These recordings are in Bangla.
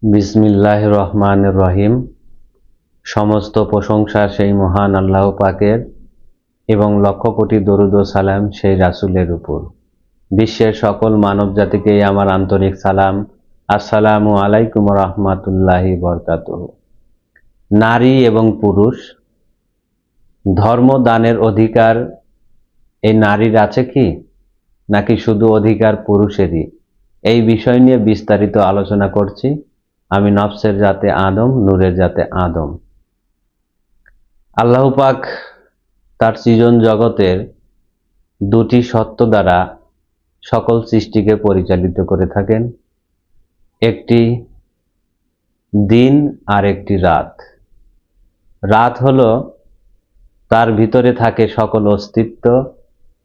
বিসমিল্লাহির রহমানির রহিম। সমস্ত প্রশংসা সেই মহান আল্লাহ পাকের এবং লক্ষ কোটি দরুদ ও সালাম সেই রাসূলের উপর। বিশ্বের সকল মানব জাতিকেই আমার আন্তরিক সালাম। আসসালামু আলাইকুম রাহমাতুল্লাহি বরকাতুহু। নারী এবং পুরুষ ধর্ম দানের অধিকার এই নারীর আছে কি, নাকি শুধু অধিকার পুরুষেরই? এই বিষয় নিয়ে বিস্তারিত আলোচনা করছি। আমি নফসের জাতে আদম, নূরের জাতে আদম। আল্লাহ পাক তার সৃজন জগতের দুটি সত্য দ্বারা সকল সৃষ্টিকে পরিচালিত করে থাকেন, একটি দিন আর একটি রাত। রাত হলো তার ভিতরে থাকে সকল অস্তিত্ব,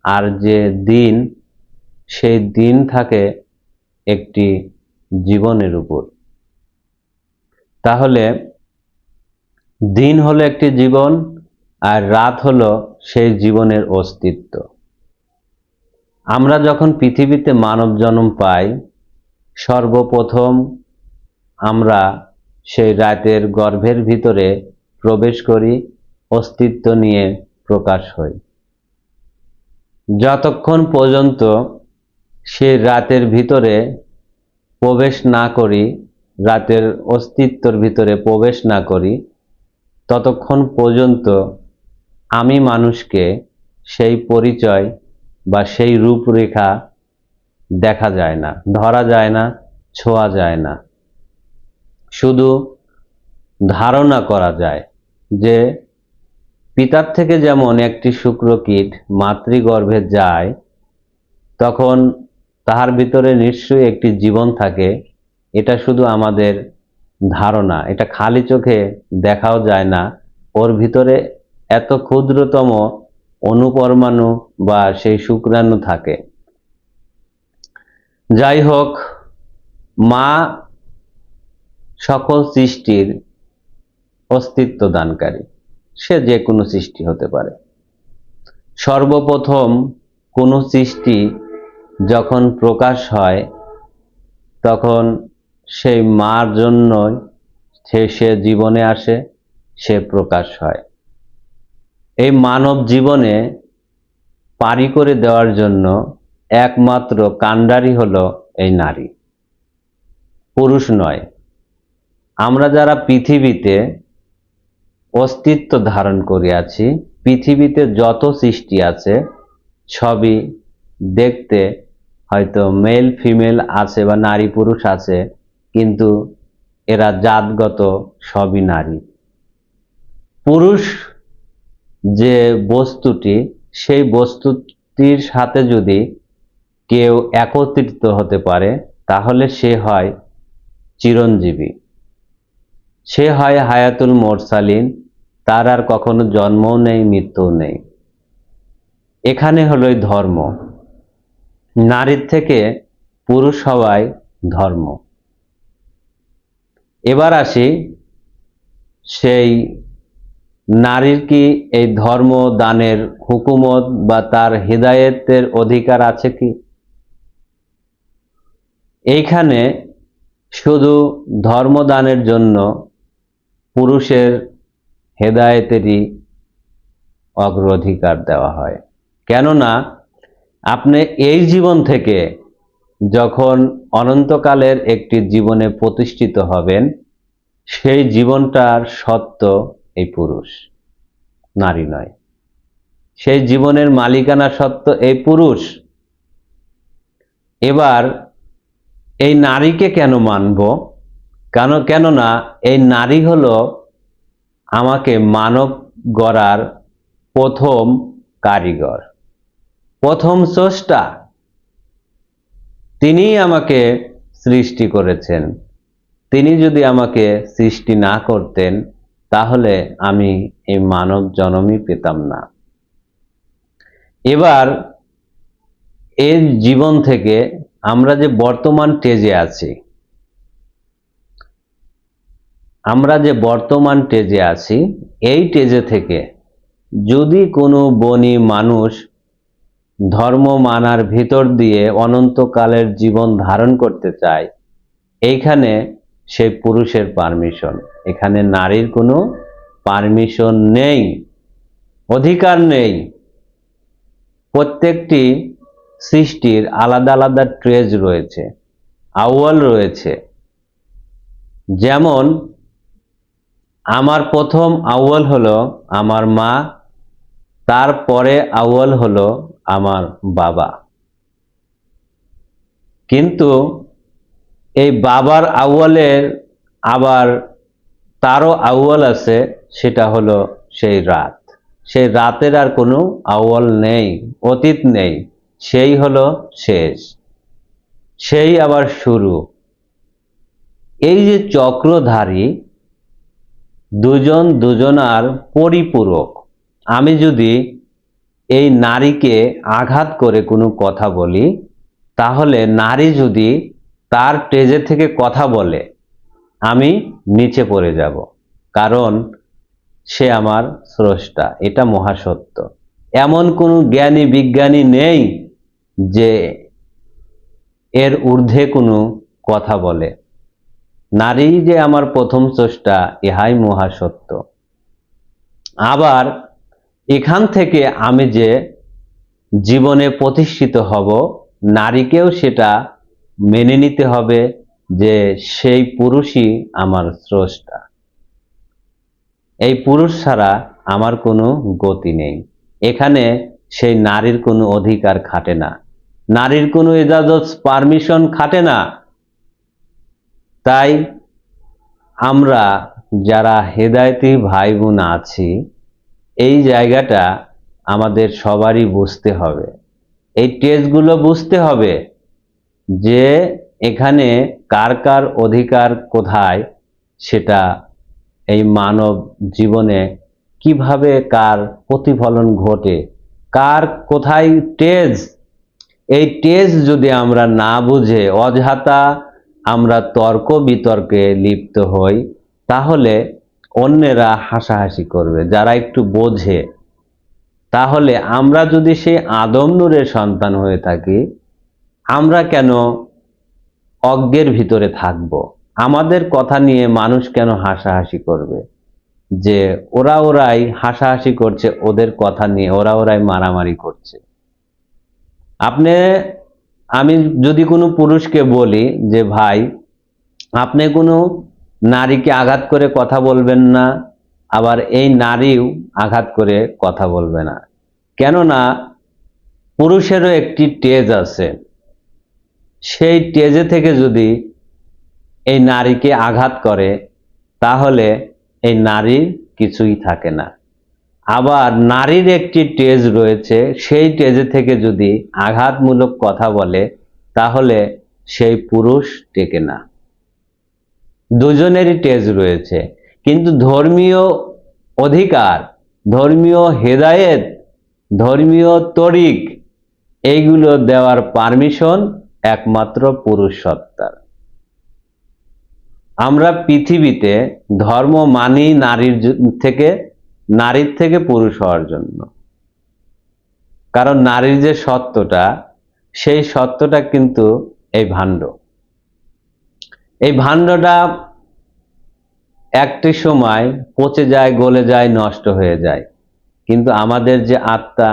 আর যে দিন, সেই দিন থাকে একটি জীবনের উপর। তাহলে দিন হলো একটি জীবন, আর রাত হলো সেই জীবনের অস্তিত্ব। আমরা যখন পৃথিবীতে মানব জন্ম পাই, সর্বপ্রথম আমরা সেই রাতের গর্ভের ভিতরে প্রবেশ করি, অস্তিত্ব নিয়ে প্রকাশ হই। যতক্ষণ পর্যন্ত সেই রাতের ভিতরে প্রবেশ না করি, রাতের অস্তিত্বর ভিতরে প্রবেশ না করি, ততক্ষণ পর্যন্ত আমি মানুষকে সেই পরিচয় বা সেই রূপরেখা দেখা যায় না, ধরা যায় না, ছোঁয়া যায় না। শুধু ধারণা করা যায় যে পিতার থেকে যেমন একটি শুক্রকীট মাতৃগর্ভে যায়, তখন তাহার ভিতরে নিশ্চয়ই একটি জীবন থাকে। এটা শুধু আমাদের ধারণা, এটা খালি চোখে দেখাও যায় না। ওর ভিতরে এত ক্ষুদ্রতম অণুপরমাণু বা সেই শুক্রাণু থাকে। যাই হোক, মা সকল সৃষ্টির অস্তিত্ব দানকারী। সে যে কোনো সৃষ্টি হতে পারে। সর্বপ্রথম কোনো সৃষ্টি যখন প্রকাশ হয়, তখন সেই মার জন্যই সে জীবনে আসে, সে প্রকাশ হয়। এই মানব জীবনে পারি করে দেওয়ার জন্য একমাত্র কাণ্ডারি হলো এই নারী, পুরুষ নয়। আমরা যারা পৃথিবীতে অস্তিত্ব ধারণ করে আছি, পৃথিবীতে যত সৃষ্টি আছে সবই দেখতে হয়তো মেল ফিমেল আছে বা নারী পুরুষ আছে, কিন্তু এরা জাতগত সবই নারী। পুরুষ যে বস্তুটি, সেই বস্তুটির সাথে যদি কেউ একত্রিত হতে পারে, তাহলে সে হয় চিরঞ্জীবী, সে হয় হায়াতুল মোরসালিন। তার আর কখনো জন্মও নেই, মৃত্যুও নেই। এখানে হলোই ধর্ম। নারীর থেকে পুরুষ হওয়াই ধর্ম। এবার আসি, সেই নারীর কি এই ধর্ম দানের হুকুমত বা তার হিদায়েতের অধিকার আছে কি? এইখানে শুধু ধর্মদানের জন্য পুরুষের হেদায়েতেরই অগ্রাধিকার দেওয়া হয়। কেননা আপনি এই জীবন থেকে যখন অনন্তকালের একটি জীবনে প্রতিষ্ঠিত হবেন, সেই জীবনটার সত্ত্ব এই পুরুষ, নারী নয়। সেই জীবনের মালিকানা সত্ত্ব এই পুরুষ। এবার এই নারীকে কেন মানব? কেননা এই নারী হলো আমাকে মানব গড়ার প্রথম কারিগর, প্রথম স্রষ্টা। তিনিই আমাকে সৃষ্টি করেছেন। তিনি যদি আমাকে সৃষ্টি না করতেন, তাহলে আমি এই মানব জন্মই পেতাম না। এবার এই জীবন থেকে আমরা যে বর্তমান স্টেজে আছি, এই স্টেজে থেকে যদি কোনো বনি মানুষ ধর্ম মানার ভিতর দিয়ে অনন্তকালের জীবন ধারণ করতে চায়, এইখানে সেই পুরুষের পারমিশন। এখানে নারীর কোনো পারমিশন নেই, অধিকার নেই। প্রত্যেকটি সৃষ্টির আলাদা আলাদা ট্রেজ রয়েছে, আউয়াল রয়েছে। যেমন আমার প্রথম আউয়াল হলো আমার মা, তারপরে আউয়াল হলো আমার বাবা। কিন্তু এই বাবার আউয়ালের আবার তারও আউয়াল আছে, সেটা হলো সেই রাত। সেই রাতের আর কোনো আউয়াল নেই, অতীত নেই, সেই হলো শেষ, সেই আবার শুরু। এই যে চক্রধারী, দুজন দুজনার পরিপূরক। আমি যদি এই নারীকে আঘাত করে কোনো কথা বলি, তাহলে নারী যদি তার টেজে থেকে কথা বলে, আমি নিচে পড়ে যাব, কারণ সে আমার স্রষ্টা। এটা মহাসত্য। এমন কোনো জ্ঞানী বিজ্ঞানী নেই যে এর ঊর্ধ্বে কোনো কথা বলে। নারী যে আমার প্রথম স্রষ্টা, ইহাই মহাসত্য। আবার এখান থেকে আমি যে জীবনে প্রতিষ্ঠিত হব, নারীকেও সেটা মেনে নিতে হবে যে সেই পুরুষই আমার স্রষ্টা। এই পুরুষ ছাড়া আমার কোনো গতি নেই। এখানে সেই নারীর কোনো অধিকার খাটে না, নারীর কোনো ইজাজত পারমিশন খাটে না। তাই আমরা যারা হেদায়েতি ভাই বোন আছি, এই জায়গাটা আমাদের সবারই বুঝতে হবে, এই টেজগুলো বুঝতে হবে যে এখানে কার কার অধিকার কোথায়, সেটা এই মানব জীবনে কিভাবে কার প্রতিফলন ঘটে, কার কোথায় টেজ। এই টেজ যদি আমরা না বুঝে অযথা আমরা তর্ক বিতর্কে লিপ্ত হই, তাহলে অন্যেরা হাসাহাসি করবে। যারা একটু বোঝে, তাহলে আমরা যদি সেই আদম নূরের সন্তান হয়ে থাকি, আমরা কেন অজ্ঞের ভিতরে থাকব? আমাদের কথা নিয়ে মানুষ কেন হাসাহাসি করবে? যে ওরাই হাসাহাসি করছে, ওদের কথা নিয়ে ওরাই মারামারি করছে। আমি যদি কোনো পুরুষকে বলি যে ভাই, আপনি কোনো নারীকে আঘাত করে কথা বলবেন না, আবার এই নারীও আঘাত করে কথা বলবে না, কেননা পুরুষেরও একটি টেজ আছে। সেই টেজে থেকে যদি এই নারীকে আঘাত করে, তাহলে এই নারীর কিছুই থাকে না। আবার নারীর একটি টেজ রয়েছে, সেই টেজে থেকে যদি আঘাতমূলক কথা বলে, তাহলে সেই পুরুষ টেকে না। দুজনেরই টেজ রয়েছে, কিন্তু ধর্মীয় অধিকার, ধর্মীয় হেদায়েত, ধর্মীয় তরিক, এইগুলো দেওয়ার পারমিশন একমাত্র পুরুষ সত্তার। আমরা পৃথিবীতে ধর্ম মানি নারীর থেকে পুরুষ হওয়ার জন্য। কারণ নারীর যে সত্যটা, সেই সত্যটা কিন্তু এই ভাণ্ড। এই ভাণ্ডটা একটি সময় পচে যায়, গলে যায়, নষ্ট হয়ে যায়। কিন্তু আমাদের যে আত্মা,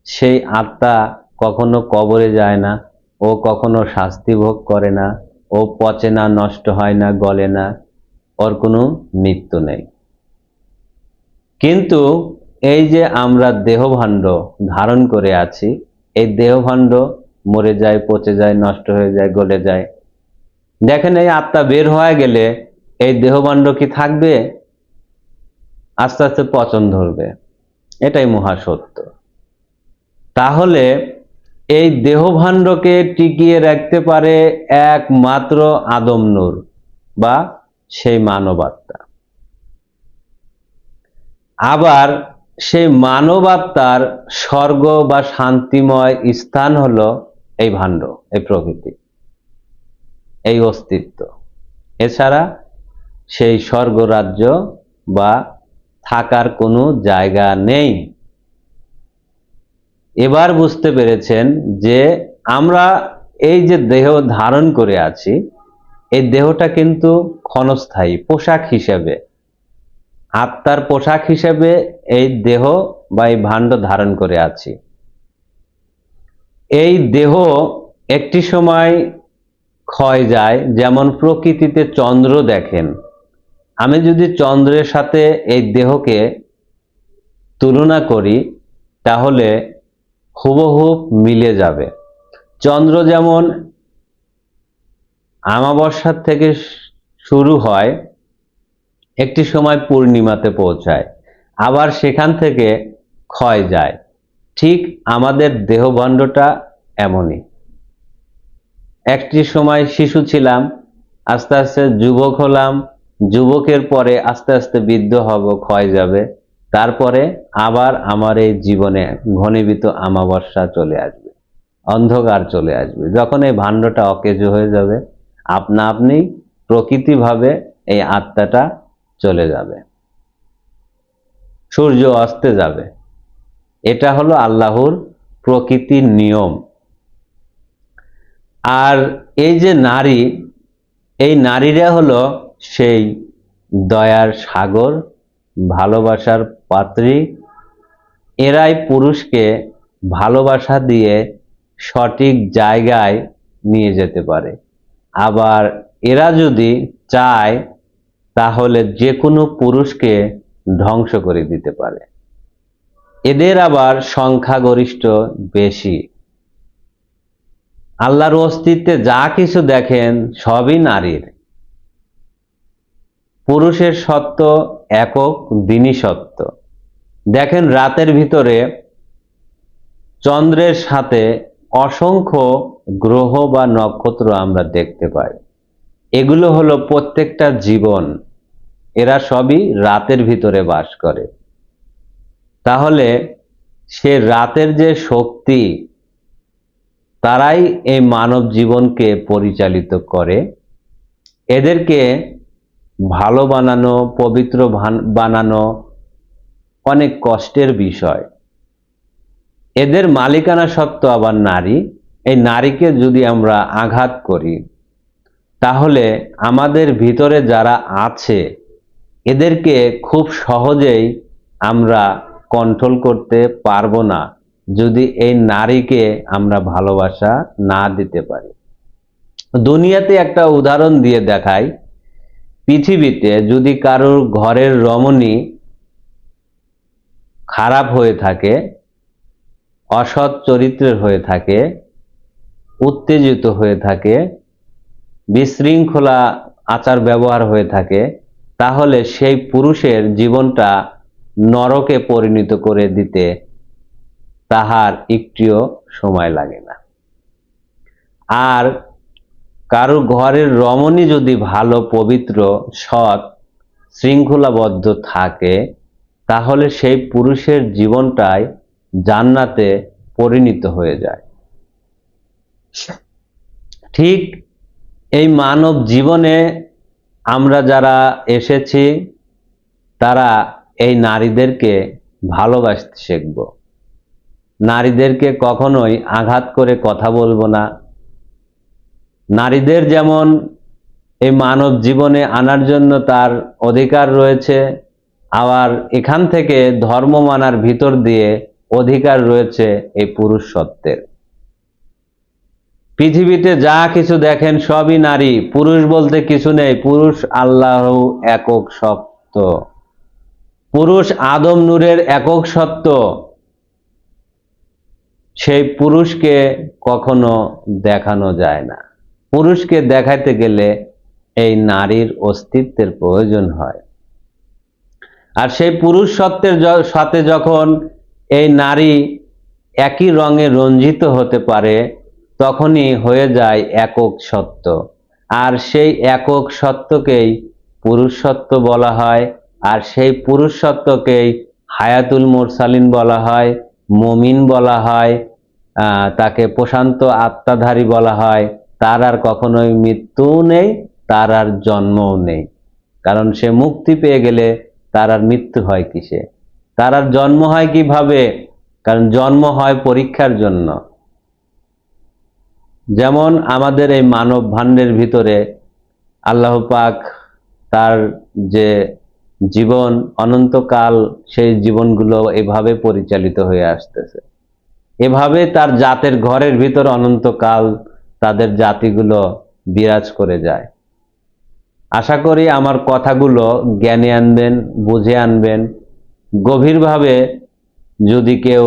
সেই আত্মা কখনো কবরে যায় না, ও কখনো শাস্তি ভোগ করে না, ও পচে না, নষ্ট হয় না, গলে না, ওর কোনো মৃত্যু নেই। কিন্তু এই যে আমরা দেহভাণ্ড ধারণ করে আছি, এই দেহভাণ্ড মরে যায়, পচে যায়, নষ্ট হয়ে যায়, গলে যায়। দেখেন, এই আত্মা বের হয়ে গেলে এই দেহভাণ্ড কি থাকবে? আস্তে আস্তে পচন ধরবে। এটাই মহাসত্য। তাহলে এই দেহভাণ্ডকে টিকিয়ে রাখতে পারে একমাত্র আদম নূর বা সেই মানবাত্মা। আবার সেই মানবাত্মার স্বর্গ বা শান্তিময় স্থান হলো এই ভাণ্ড, এই প্রকৃতি, এই অস্তিত্ব। এছাড়া সেই স্বর্গরাজ্য বা থাকার কোনো জায়গা নেই। এবার বুঝতে পেরেছেন যে আমরা এই যে দেহ ধারণ করে আছি, এই দেহটা কিন্তু ক্ষণস্থায়ী, পোশাক হিসেবে, আত্মার পোশাক হিসেবে এই দেহ বা এই ভাণ্ড ধারণ করে আছি। এই দেহ একটি সময় ক্ষয় যায়, যেমন প্রকৃতিতে চন্দ্র দেখেন, আমি যদি চন্দ্রের সাথে এই দেহকে তুলনা করি তাহলে হুবহু মিলে যাবে। চন্দ্র যেমন আমাবস্যার থেকে শুরু হয়, একটি সময় পূর্ণিমাতে পৌঁছায়, আবার সেখান থেকে ক্ষয় যায়, ঠিক আমাদের দেহভাণ্ডটা এমনই। একটি সময় শিশু ছিলাম, আস্তে আস্তে যুবক হলাম, যুবকের পরে আস্তে আস্তে বৃদ্ধ হব, ক্ষয় যাবে, তারপরে আবার আমার এই জীবনে ঘনীভূত আমাবস্যা চলে আসবে, অন্ধকার চলে আসবে। যখন এই ভাণ্ডটা অকেজো হয়ে যাবে, আপনা আপনি প্রকৃতিভাবে এই আত্মাটা চলে যাবে, সূর্য অস্তে যাবে। এটা হলো আল্লাহর প্রকৃতির নিয়ম। আর এই যে নারী, এই নারীরা হলো সেই দয়ার সাগর, ভালোবাসার পাত্রী। এরাই পুরুষকে ভালোবাসা দিয়ে সঠিক জায়গায় নিয়ে যেতে পারে। আবার এরা যদি চায় তাহলে যে কোনো পুরুষকে ধ্বংস করে দিতে পারে। এদের আবার সংখ্যাগরিষ্ঠ বেশি। আল্লাহর অস্তিত্বে যা কিছু দেখেন সবই নারীর। পুরুষের সত্য একক, দিনই সত্য। দেখেন রাতের ভিতরে চন্দ্রের সাথে অসংখ্য গ্রহ বা নক্ষত্র আমরা দেখতে পাই। এগুলো হলো প্রত্যেকটা জীবন, এরা সবই রাতের ভিতরে বাস করে। তাহলে সে রাতের যে শক্তি, তারাই এই মানব জীবনকে পরিচালিত করে। এদেরকে ভালো বানানো, পবিত্র বানানো অনেক কষ্টের বিষয়। এদের মালিকানা সত্ত্ব আবার নারী। এই নারীকে যদি আমরা আঘাত করি তাহলে আমাদের ভিতরে যারা আছে এদেরকে খুব সহজেই আমরা কন্ট্রোল করতে পারবো না, যদি এই নারীকে আমরা ভালোবাসা না দিতে পারি। দুনিয়াতে একটা উদাহরণ দিয়ে দেখাই, পৃথিবীতে যদি কারোর ঘরের রমণী খারাপ হয়ে থাকে, অসৎ চরিত্রের হয়ে থাকে, উত্তেজিত হয়ে থাকে, বিশৃঙ্খলা আচার ব্যবহার হয়ে থাকে, তাহলে সেই পুরুষের জীবনটা নরকে পরিণত করে দিতে তাহার একটিও সময় লাগে না। আর কারো ঘরের রমণী যদি ভালো, পবিত্র, সৎ, শৃঙ্খলাবদ্ধ থাকে, তাহলে সেই পুরুষের জীবনটাই জান্নাতে পরিণত হয়ে যায়। ঠিক এই মানব জীবনে আমরা যারা এসেছি তারা এই নারীদেরকে ভালোবাসতে শিখব। নারীদেরকে কখনোই আঘাত করে কথা বলবো না। নারীদের যেমন এই মানব জীবনে আনার জন্য তার অধিকার রয়েছে, আবার এখান থেকে ধর্ম মানার ভিতর দিয়ে অধিকার রয়েছে এই পুরুষ সত্ত্বের। পৃথিবীতে যা কিছু দেখেন সবই নারী, পুরুষ বলতে কিছু নেই। পুরুষ আল্লাহ একক সত্য, পুরুষ আদম নূরের একক সত্য। সেই পুরুষকে কখনো দেখানো যায় না। পুরুষকে দেখাইতে গেলে এই নারীর অস্তিত্বের প্রয়োজন হয়। আর সেই পুরুষ সত্ত্বের সাথে যখন এই নারী একই রঙে রঞ্জিত হতে পারে, তখনই হয়ে যায় একক সত্য। আর সেই একক সত্যকেই পুরুষ সত্য বলা হয়। আর সেই পুরুষ সত্যকেই হায়াতুল মুরসালিন বলা হয়, মুমিন বলা হয়, তাকে প্রশান্ত আত্মাধারী বলা হয়। তার আর কখনোই মৃত্যু নেই, তার আর জন্মও নেই। কারণ সে মুক্তি পেয়ে গেলে তার আর মৃত্যু হয় কিসে, তার আর জন্ম হয় কিভাবে? কারণ জন্ম হয় পরীক্ষার জন্য। যেমন আমাদের এই মানব ভাণ্ডের ভিতরে আল্লাহ পাক তার যে জীবন অনন্তকাল, সেই জীবনগুলো এভাবে পরিচালিত হয়ে আসতেছে। এভাবে তার জাতের ঘরের ভিতর অনন্তকাল তাদের জাতিগুলো বিরাজ করে যায়। আশা করি আমার কথাগুলো জ্ঞানে আনবেন, বুঝে আনবেন। গভীরভাবে যদি কেউ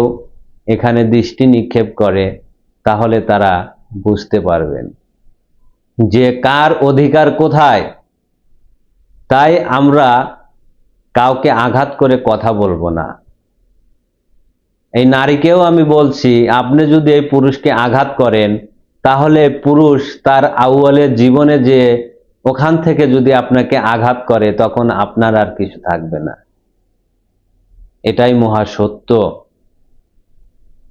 এখানে দৃষ্টি নিক্ষেপ করে, তাহলে তারা বুঝতে পারবেন যে কার অধিকার কোথায়। তাই আমরা কাউকে আঘাত করে কথা বলবো না। এই নারীকেও আমি বলছি, আপনি যদি এই পুরুষকে আঘাত করেন, তাহলে পুরুষ তার আউয়ালের জীবনে যে ওখান থেকে যদি আপনাকে আঘাত করে, তখন আপনার আর কিছু থাকবে না। এটাই মহা সত্য।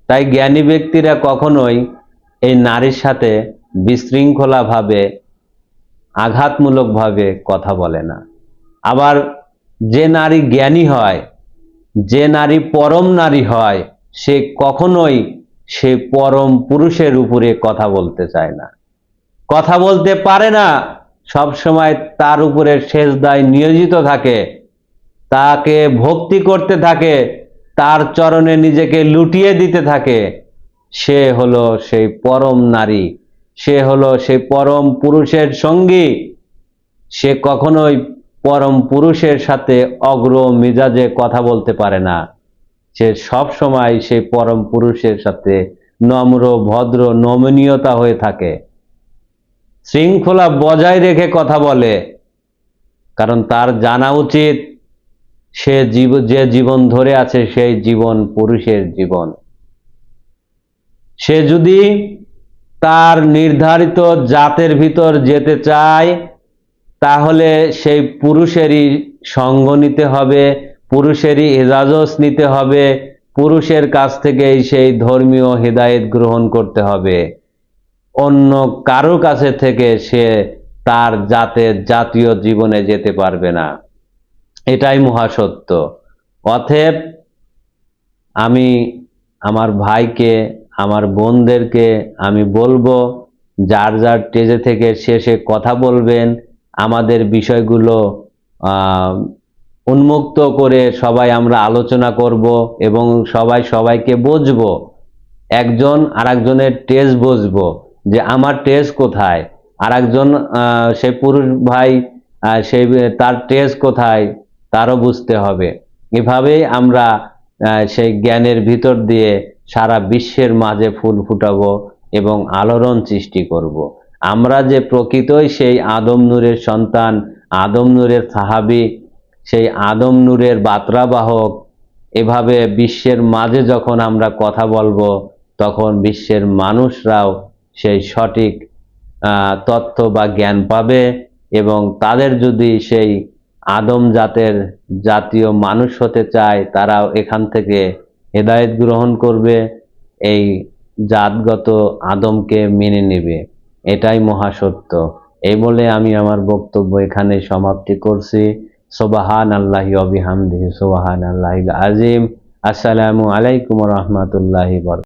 তাই জ্ঞানী ব্যক্তিরা কখনোই এই নারীর সাথে বিশৃঙ্খলাভাবে, আঘাতমূলকভাবে কথা বলে না। আবার যে নারী জ্ঞানী হয়, যে নারী পরম নারী হয়, সে কখনোই সে পরম পুরুষের উপরে কথা বলতে চায় না, কথা বলতে পারে না। সব সময় তার উপরে সেজদায় নিয়োজিত থাকে, তাকে ভক্তি করতে থাকে, তার চরণে নিজেকে লুটিয়ে দিতে থাকে। সে হলো সেই পরম নারী, সে হলো সেই পরম পুরুষের সঙ্গী। সে কখনোই পরম পুরুষের সাথে অগ্র মেজাজে কথা বলতে পারে না। সে সব সময় সেই পরম পুরুষের সাথে নম্র, ভদ্র, নমনীয়তা হয়ে থাকে, শৃঙ্খলা বজায় রেখে কথা বলে। কারণ তার জানা উচিত সে যে জীবন ধরে আছে, সেই জীবন পুরুষের জীবন। সে যদি তার নির্ধারিত জাতের ভিতর যেতে চায়, তাহলে সেই পুরুষেরই সঙ্গ নিতে হবে, পুরুষেরই ইজাজত নিতে হবে, পুরুষের কাছ থেকেই সেই ধর্মীয় হিদায়েত গ্রহণ করতে হবে। অন্য কারো কাছে থেকে সে তার জাতীয় জীবনে যেতে পারবে না। এটাই মহাসত্য। অতএব আমি আমার ভাইকে, আমার বোনদেরকে আমি বলবো, যার যার স্টেজে থেকে সে কথা বলবেন। আমাদের বিষয়গুলো উন্মুক্ত করে সবাই আমরা আলোচনা করব এবং সবাই সবাইকে বুঝবো। একজন আরেকজনের টেস্ট বুঝবো যে আমার টেস্ট কোথায়, আরেকজন সেই পুরুষ ভাই সেই তার টেস্ট কোথায়, তারও বুঝতে হবে। এভাবেই আমরা সেই জ্ঞানের ভিতর দিয়ে সারা বিশ্বের মাঝে ফুল ফুটাবো এবং আলোড়ন সৃষ্টি করব। আমরা যে প্রকৃতই সেই আদম নূরের সন্তান, আদম নূরের সাহাবী, সেই আদম নূরের বার্তাবাহক, এভাবে বিশ্বের মাঝে যখন আমরা কথা বলবো, তখন বিশ্বের মানুষরাও সেই সঠিক তথ্য বা জ্ঞান পাবে এবং তাদের যদি সেই আদম জাতীয় মানুষ হতে চায়, তারাও এখান থেকে হেদায়েত গ্রহণ করবে, এই জাতগত আদমকে মেনে নেবে। এটাই মহাসত্য। এই বলে আমি আমার বক্তব্য এখানে সমাপ্তি করছি। সুবহানাল্লাহি ওয়া বিহামদিহি, সুবহানাল্লাহিল আযীম। আসসালামু আলাইকুম ওয়া রাহমাতুল্লাহি ওয়া বারাকাতুহু।